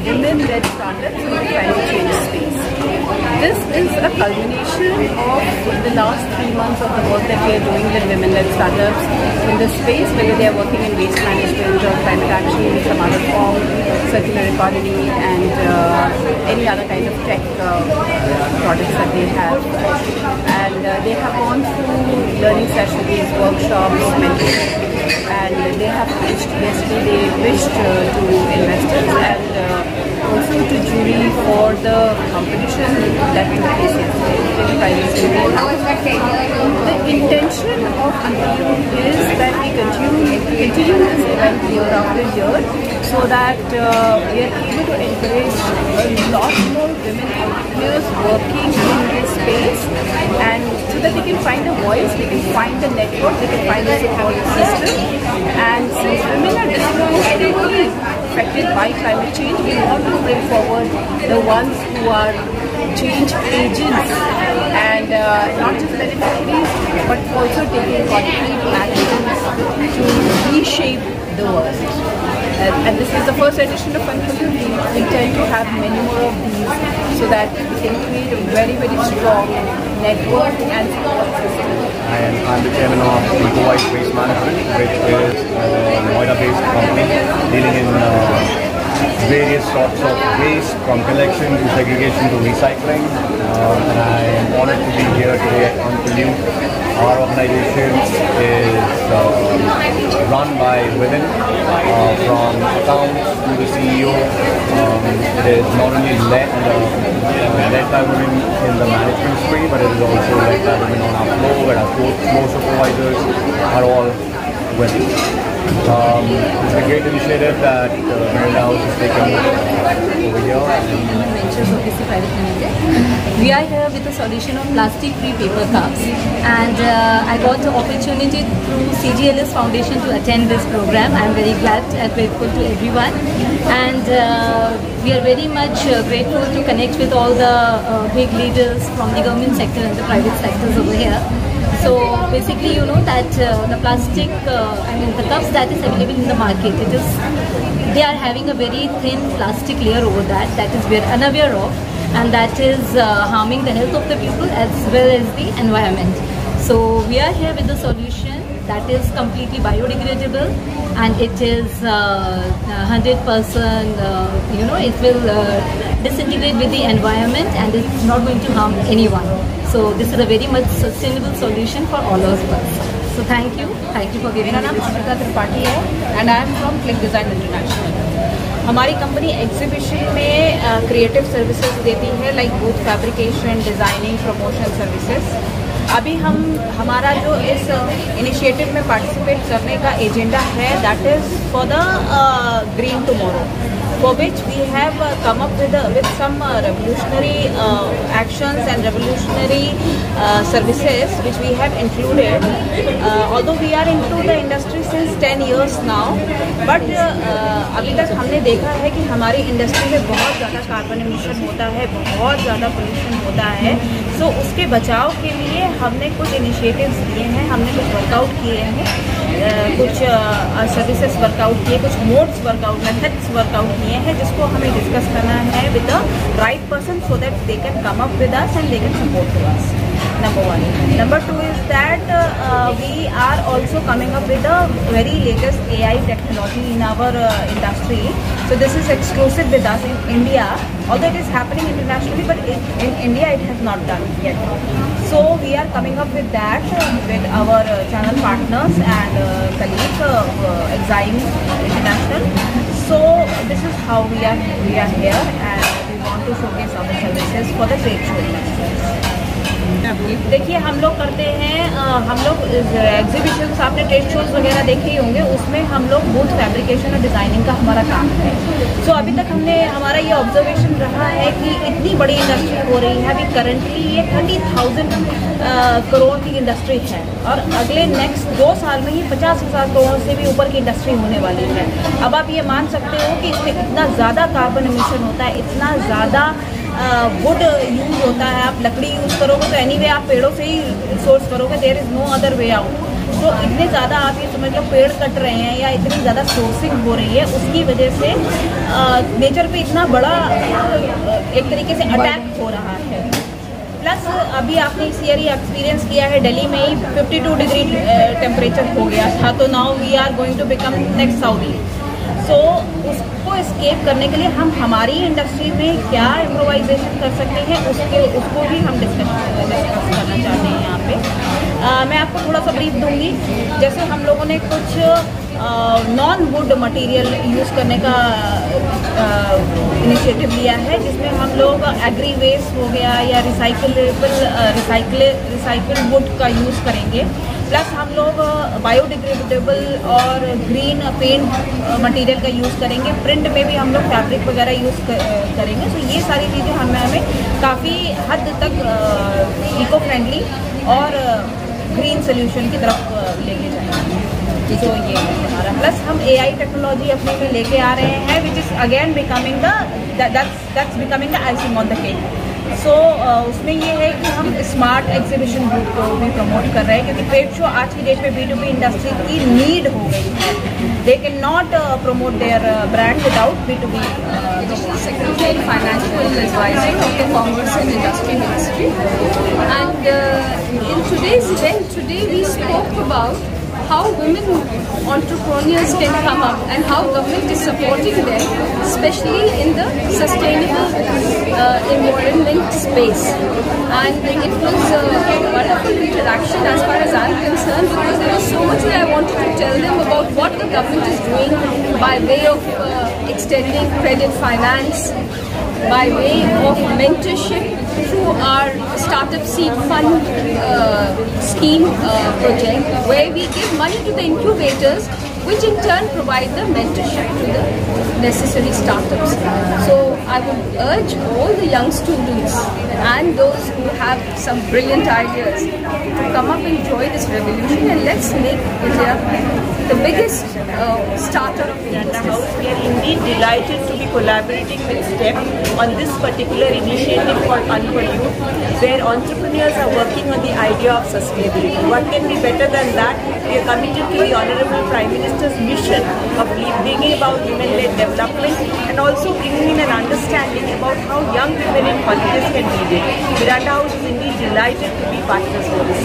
women-led startups in the climate change space. This is a culmination of the last 3 months of the work that we are doing with women-led startups in this space, whether they are working in waste management or climate action in some other form, circular economy, and any other kind of tech products that they have. And they have gone through learning sessions, workshops, mentorship, and they have pitched yesterday. They wished to investors and also to jury for the competition that took place yesterday. The intention of Untilume is that we continue this event year after year, so that we are able to encourage a lot more women entrepreneurs working in this space, and so that they can find a voice, they can find a network, they can find a support system. And since women are disproportionately affected by climate change, we want to bring forward the ones who are change agents and not just beneficiaries, but also taking concrete actions to reshape the world. And this is the first edition of Untilume. We intend to have many more of these, so that we can create a very, very strong network and support system. I'm the chairman of Eco-Wise Waste Management, which is a Noida-based company dealing in various sorts of waste, from collection to segregation to recycling. And I am honored to be here today at Untilume. Our organization is run by women, from accounts to the CEO. It is not only led by women in the management stream, but it is also led by women on our floor, where our floor supervisors are all women. It's a great initiative that Miranda House has taken over here. We are here with a solution of plastic-free paper cups, and I got the opportunity through CGLS Foundation to attend this program. I am very glad and grateful to everyone, and we are very much grateful to connect with all the big leaders from the government sector and the private sectors over here. So basically, you know that the plastic, the cups that is available in the market, they are having a very thin plastic layer over that is we are unaware of, and that is harming the health of the people as well as the environment. So we are here with the solution that is completely biodegradable, and it is 100%, it will disintegrate with the environment, and it's not going to harm anyone. So this is a very much sustainable solution for all of us. So thank you for giving. मेरा नाम अमृता त्रिपाठी है and I am from click design international. हमारी company exhibition में creative services देती है, like booth fabrication, designing, promotion services. अभी हमारा जो इस इनिशिएटिव में पार्टिसिपेट करने का एजेंडा है, that is for the green tomorrow, for which we have come up with some revolutionary actions and revolutionary services which we have included. Although we are into the industry since 10 years now, but अभी तक हमने देखा है कि हमारी industry में बहुत ज़्यादा कार्बन एमिशन होता है, बहुत ज़्यादा पोल्यूशन होता है। सो उसके बचाव के लिए हमने कुछ इनिशिएटिव्स लिए हैं, हमने कुछ वर्कआउट किए हैं, कुछ सर्विसेज वर्कआउट किए, कुछ मोड्स वर्कआउट, मेथड्स वर्कआउट किए हैं, जिसको हमें डिस्कस करना है with the right person, so that they can come up with us and they can support to us. Number 1. Number 2 is that we are also coming up with the very latest AI technology in our industry. So this is exclusive with us in India, although it is happening internationally, but in India it has not done yet. So we are coming up with that with our channel partners and colleagues, Exime International. So this is how we are here, and we want to showcase our services for the trade show industries. देखिए, हम लोग करते हैं, हम लोग exhibitions, आपने trade shows वगैरह देखे ही होंगे, उसमें हम लोग बूथ फैब्रिकेशन और डिज़ाइनिंग का हमारा काम है। सो अभी तक हमारा ये ऑब्जर्वेशन रहा है कि इतनी बड़ी इंडस्ट्री हो रही है, अभी करंटली ये 30,000 करोड़ की इंडस्ट्री है, और अगले नेक्स्ट 2 साल में ही 50,000 करोड़ से भी ऊपर की इंडस्ट्री होने वाली है। अब आप ये मान सकते हो कि इसमें इतना ज़्यादा कार्बन एमिशन होता है, इतना ज़्यादा वुड यूज़ होता है। आप लकड़ी यूज़ करोगे तो एनीवे आप पेड़ों से ही सोर्स करोगे, there is no other way out. तो इतने ज़्यादा आप ये समझ लो पेड़ कट रहे हैं या इतनी ज़्यादा सोर्सिंग हो रही है, उसकी वजह से नेचर पे इतना बड़ा एक तरीके से अटैक हो रहा है। प्लस अभी आपने इस ईयर ही एक्सपीरियंस किया है, दिल्ली में ही 52 डिग्री टेम्परेचर हो गया था, तो now we are going to become next Saudi. So उसको एस्केप करने के लिए हम हमारी इंडस्ट्री में क्या इम्प्रोवाइजेशन कर सकते हैं उसको भी हम डिस्कस करना चाहते हैं यहाँ पे। मैं आपको थोड़ा सा ब्रीफ दूंगी। जैसे हम लोगों ने कुछ नॉन वुड मटेरियल यूज़ करने का इनिशिएटिव लिया है, जिसमें हम लोग एग्री वेस्ट हो गया या रिसाइकल वुड का यूज़ करेंगे। प्लस हम लोग बायोडिग्रेडेबल और ग्रीन पेंट मटेरियल का यूज़ करेंगे। प्रिंट में भी हम लोग फैब्रिक वगैरह यूज़ करेंगे। तो ये सारी चीज़ें हमें काफ़ी हद तक इको फ्रेंडली और ग्रीन सोल्यूशन की तरफ लेके जाएंगे। तो ये है हमारा। प्लस हम AI टेक्नोलॉजी अपने में लेके आ रहे हैं, which is again becoming that's becoming the icing on the cake. So उसमें ये है कि हम स्मार्ट एग्जीबिशन रूट को भी प्रमोट कर रहे हैं, क्योंकि ट्रेड शो आज की डेट में B2B इंडस्ट्री की नीड हो गई है। They can not promote their brand without B2B। Secretary and Financial Advisor of the Commerce and Industry Ministry, and in today's event today we spoke about how women entrepreneurs can come up and how government is supporting them, especially in the sustainable environment space. And it was a wonderful interaction as far as I'm concerned, because there was so much that I wanted to tell them about what the government is doing by way of extending credit finance, by way of mentorship through our Startup Seed Fund scheme project, where we give money to the incubators, which in turn provide the mentorship to the necessary startups. So I would urge all the young students and those who have some brilliant ideas to come up and join this revolution, and let's make India the biggest startup of the House. We are indeed delighted to be collaborating with STEP on this particular initiative called Unpollute, where entrepreneurs are working on the idea of sustainability. What can be better than that? We are committed to the Honorable Prime Minister's mission of bringing about women-led development and also bringing in an understanding about how young women in colleges can lead it. Miranda House is indeed delighted to be partners for this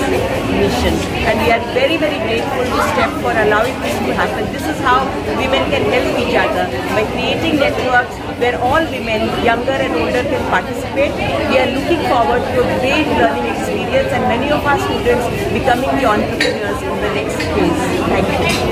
mission, and we are very, very grateful to STEP for allowing this to happen. This is how women can help each other, by creating networks where all women, younger and older, can participate. We are looking forward to a great learning experience and many of our students becoming the entrepreneurs in the next phase. Thank you.